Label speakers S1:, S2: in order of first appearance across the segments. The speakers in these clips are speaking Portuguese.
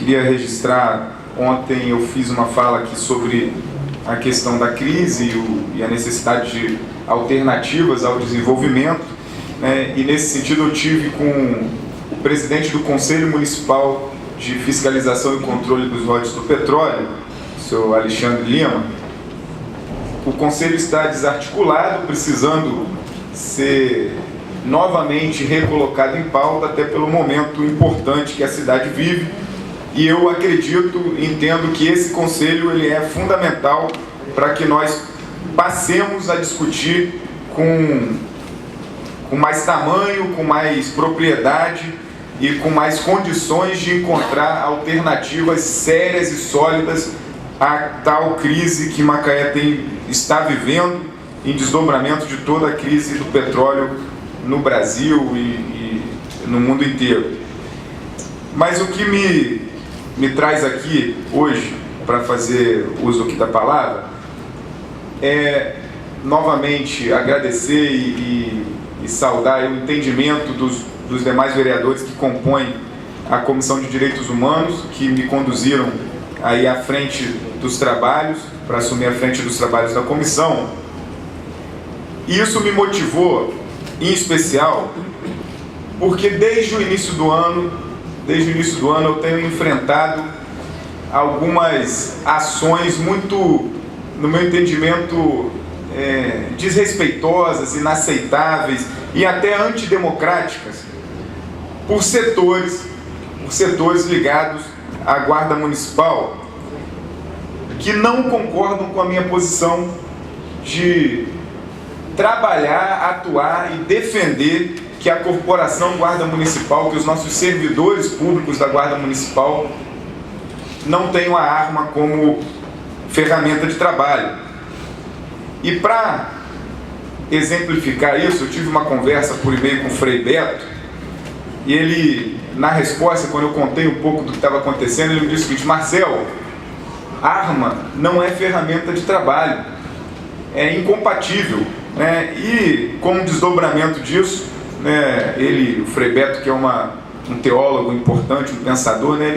S1: queria registrar, ontem eu fiz uma fala aqui sobre a questão da crise e a necessidade de alternativas ao desenvolvimento, né? E nesse sentido eu tive com o presidente do Conselho Municipal de Fiscalização e Controle dos Royalties do Petróleo, o senhor Alexandre Lima. O Conselho está desarticulado, precisando ser novamente recolocado em pauta, até pelo momento importante que a cidade vive, e eu acredito, entendo que esse Conselho ele é fundamental para que nós passemos a discutir com mais tamanho, com mais propriedade e com mais condições de encontrar alternativas sérias e sólidas à tal crise que Macaé está vivendo, em desdobramento de toda a crise do petróleo no Brasil e no mundo inteiro. Mas o que me traz aqui hoje, para fazer uso aqui da palavra, é novamente agradecer e saudar o entendimento dos demais vereadores que compõem a Comissão de Direitos Humanos, que me conduziram aí à frente dos trabalhos, para assumir a frente dos trabalhos da comissão. E isso me motivou, em especial, porque desde o início do ano eu tenho enfrentado algumas ações muito, no meu entendimento, desrespeitosas, inaceitáveis e até antidemocráticas por setores ligados à Guarda Municipal, que não concordam com a minha posição de trabalhar, atuar e defender que a corporação Guarda Municipal, que os nossos servidores públicos da Guarda Municipal não tenham a arma como ferramenta de trabalho. E para exemplificar isso, eu tive uma conversa por e-mail com o Frei Beto, e ele, na resposta, quando eu contei um pouco do que estava acontecendo, ele me disse o seguinte: Marcel, arma não é ferramenta de trabalho, é incompatível, né? E como desdobramento disso, né, o Frei Beto, que é um teólogo importante, um pensador, né,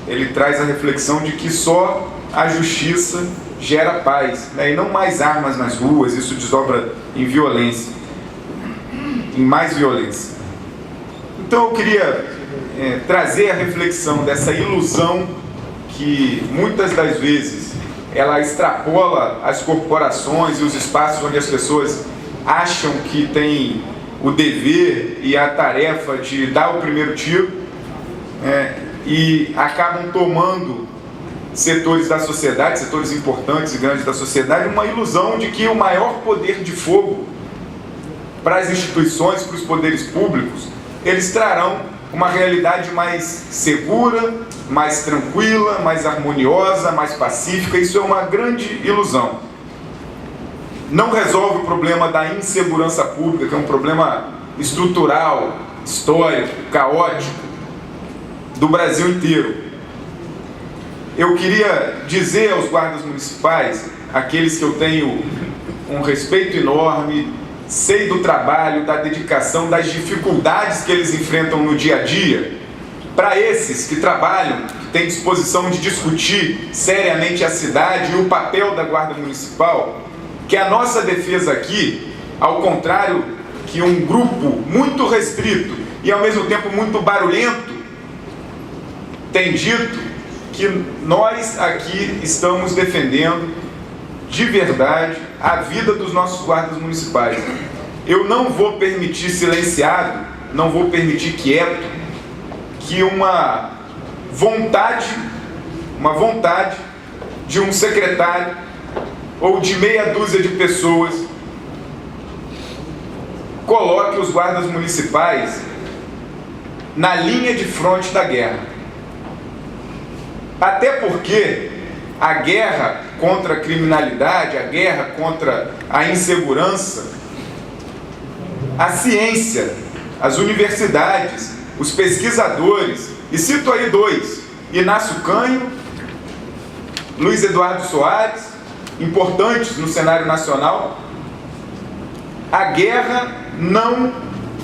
S1: ele traz a reflexão de que só a justiça gera paz, né, e não mais armas nas ruas. Isso desdobra em violência, em mais violência. Então eu queria trazer a reflexão dessa ilusão que muitas das vezes ela extrapola as corporações e os espaços onde as pessoas acham que têm o dever e a tarefa de dar o primeiro tiro, e acabam tomando setores da sociedade, setores importantes e grandes da sociedade, uma ilusão de que o maior poder de fogo para as instituições, para os poderes públicos, eles trarão uma realidade mais segura, mais tranquila, mais harmoniosa, mais pacífica. Isso é uma grande ilusão. Não resolve o problema da insegurança pública, que é um problema estrutural, histórico, caótico do Brasil inteiro. Eu queria dizer aos guardas municipais, aqueles que eu tenho um respeito enorme, sei do trabalho, da dedicação, das dificuldades que eles enfrentam no dia a dia, para esses que trabalham, que têm disposição de discutir seriamente a cidade e o papel da Guarda Municipal, que a nossa defesa aqui, ao contrário que um grupo muito restrito e ao mesmo tempo muito barulhento tem dito, que nós aqui estamos defendendo de verdade a vida dos nossos guardas municipais. Eu não vou permitir silenciado, não vou permitir quieto, que uma vontade de um secretário ou de meia dúzia de pessoas coloque os guardas municipais na linha de fronte da guerra. Até porque a guerra contra a criminalidade, a guerra contra a insegurança, a ciência, as universidades, os pesquisadores, e cito aí dois, Inácio Canho, Luiz Eduardo Soares, importantes no cenário nacional, a guerra não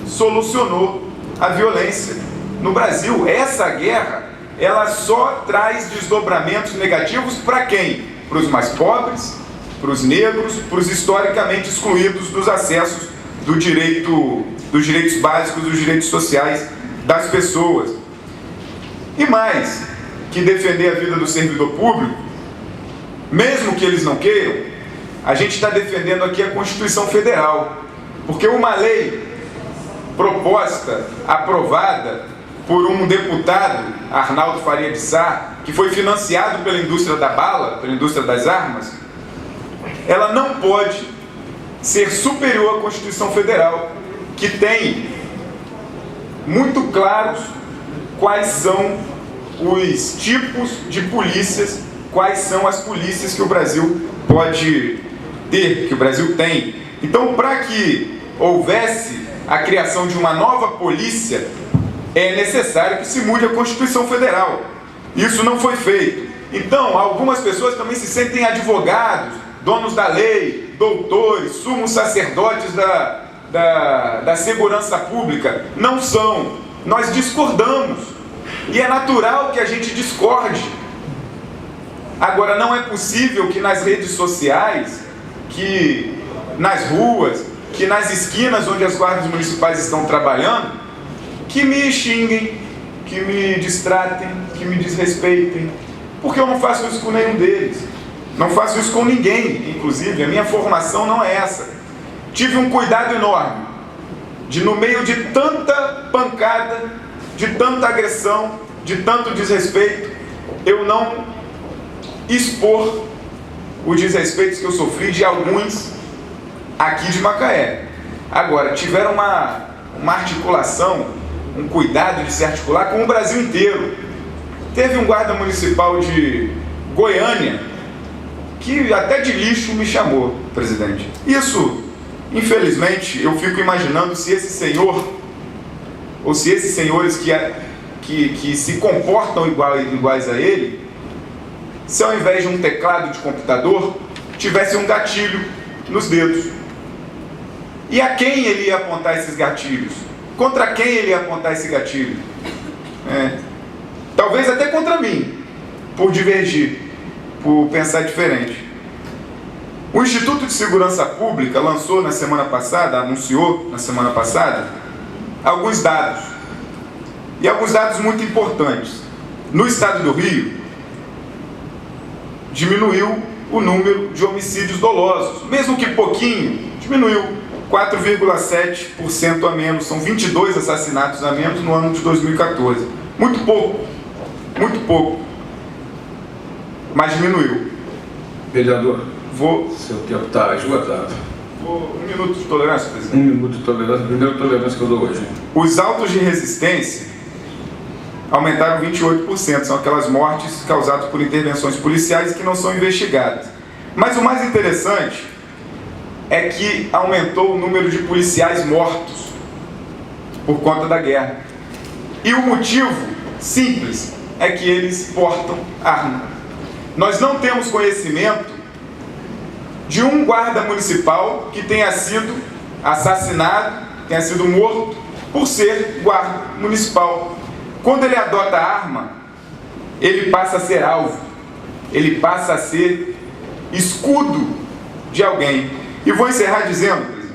S1: solucionou a violência no Brasil. Essa guerra ela só traz desdobramentos negativos para quem? Para os mais pobres, para os negros, para os historicamente excluídos dos acessos do direito, dos direitos básicos, dos direitos sociais das pessoas. E mais que defender a vida do servidor público, mesmo que eles não queiram, a gente está defendendo aqui a Constituição Federal, porque uma lei proposta, aprovada por um deputado, Arnaldo Faria de Sá, que foi financiado pela indústria da bala, pela indústria das armas, ela não pode ser superior à Constituição Federal, que tem muito claros quais são os tipos de polícias, quais são as polícias que o Brasil pode ter, que o Brasil tem. Então, para que houvesse a criação de uma nova polícia, é necessário que se mude a Constituição Federal. Isso não foi feito. Então, algumas pessoas também se sentem advogados, donos da lei, doutores, sumos sacerdotes da segurança pública. Não são. Nós discordamos. E é natural que a gente discorde. Agora, não é possível que nas redes sociais, que nas ruas, que nas esquinas onde as guardas municipais estão trabalhando, que me xinguem, que me distratem, que me desrespeitem, porque eu não faço isso com nenhum deles. Não faço isso com ninguém, inclusive. A minha formação não é essa. Tive um cuidado enorme de, no meio de tanta pancada, de tanta agressão, de tanto desrespeito, eu não expor os desrespeitos que eu sofri de alguns aqui de Macaé. Agora, tiveram uma articulação, um cuidado de se articular com o Brasil inteiro. Teve um guarda municipal de Goiânia que até de lixo me chamou, presidente. Isso, infelizmente, eu fico imaginando se esse senhor, ou se esses senhores que se comportam iguais a ele, se ao invés de um teclado de computador, tivesse um gatilho nos dedos. E a quem ele ia apontar esses gatilhos? Contra quem ele ia apontar esse gatilho? Talvez até contra mim, por divergir, por pensar diferente. O Instituto de Segurança Pública lançou na semana passada, anunciou na semana passada, alguns dados. E alguns dados muito importantes. No estado do Rio, diminuiu o número de homicídios dolosos, mesmo que pouquinho, diminuiu 4,7% a menos, são 22 assassinatos a menos no ano de 2014. Muito pouco, mas diminuiu.
S2: Vereador, seu tempo está esgotado.
S1: Um minuto de tolerância, presidente.
S2: Um minuto de tolerância, a primeira tolerância que eu dou hoje.
S1: Os autos de resistência aumentaram 28%, são aquelas mortes causadas por intervenções policiais que não são investigadas. Mas o mais interessante é que aumentou o número de policiais mortos por conta da guerra. E o motivo simples é que eles portam arma. Nós não temos conhecimento de um guarda municipal que tenha sido assassinado, tenha sido morto por ser guarda municipal. Quando ele adota a arma, ele passa a ser alvo, ele passa a ser escudo de alguém. E vou encerrar dizendo, presidente,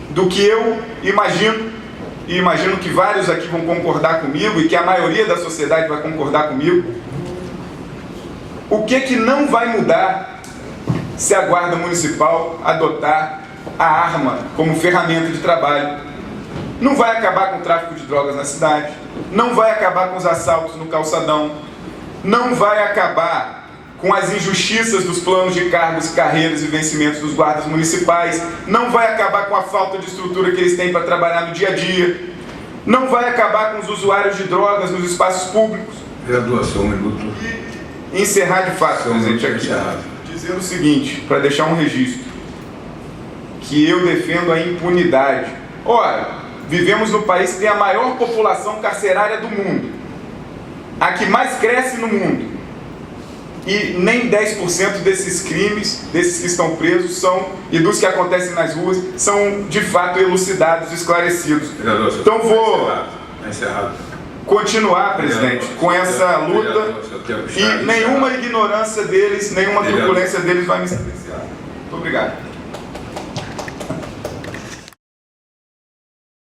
S1: do que eu imagino, e imagino que vários aqui vão concordar comigo, e que a maioria da sociedade vai concordar comigo, o que não vai mudar se a Guarda Municipal adotar a arma como ferramenta de trabalho. Não vai acabar com o tráfico de drogas na cidade, não vai acabar com os assaltos no calçadão, não vai acabar com as injustiças dos planos de cargos, carreiras e vencimentos dos guardas municipais, não vai acabar com a falta de estrutura que eles têm para trabalhar no dia a dia, não vai acabar com os usuários de drogas nos espaços públicos.
S2: Vereador, só um minuto.
S1: E encerrar de fato, presidente, aqui, dizendo o seguinte, para deixar um registro, que eu defendo a impunidade. Ora, vivemos no país que tem a maior população carcerária do mundo, a que mais cresce no mundo, e nem 10% desses crimes, desses que estão presos, e dos que acontecem nas ruas, são de fato elucidados, esclarecidos.
S2: Vereador,
S1: então vou...
S2: Está encerrado.
S1: continuar, presidente, com essa luta e nenhuma ignorância deles, nenhuma truculência deles vai me silenciar. Muito obrigado.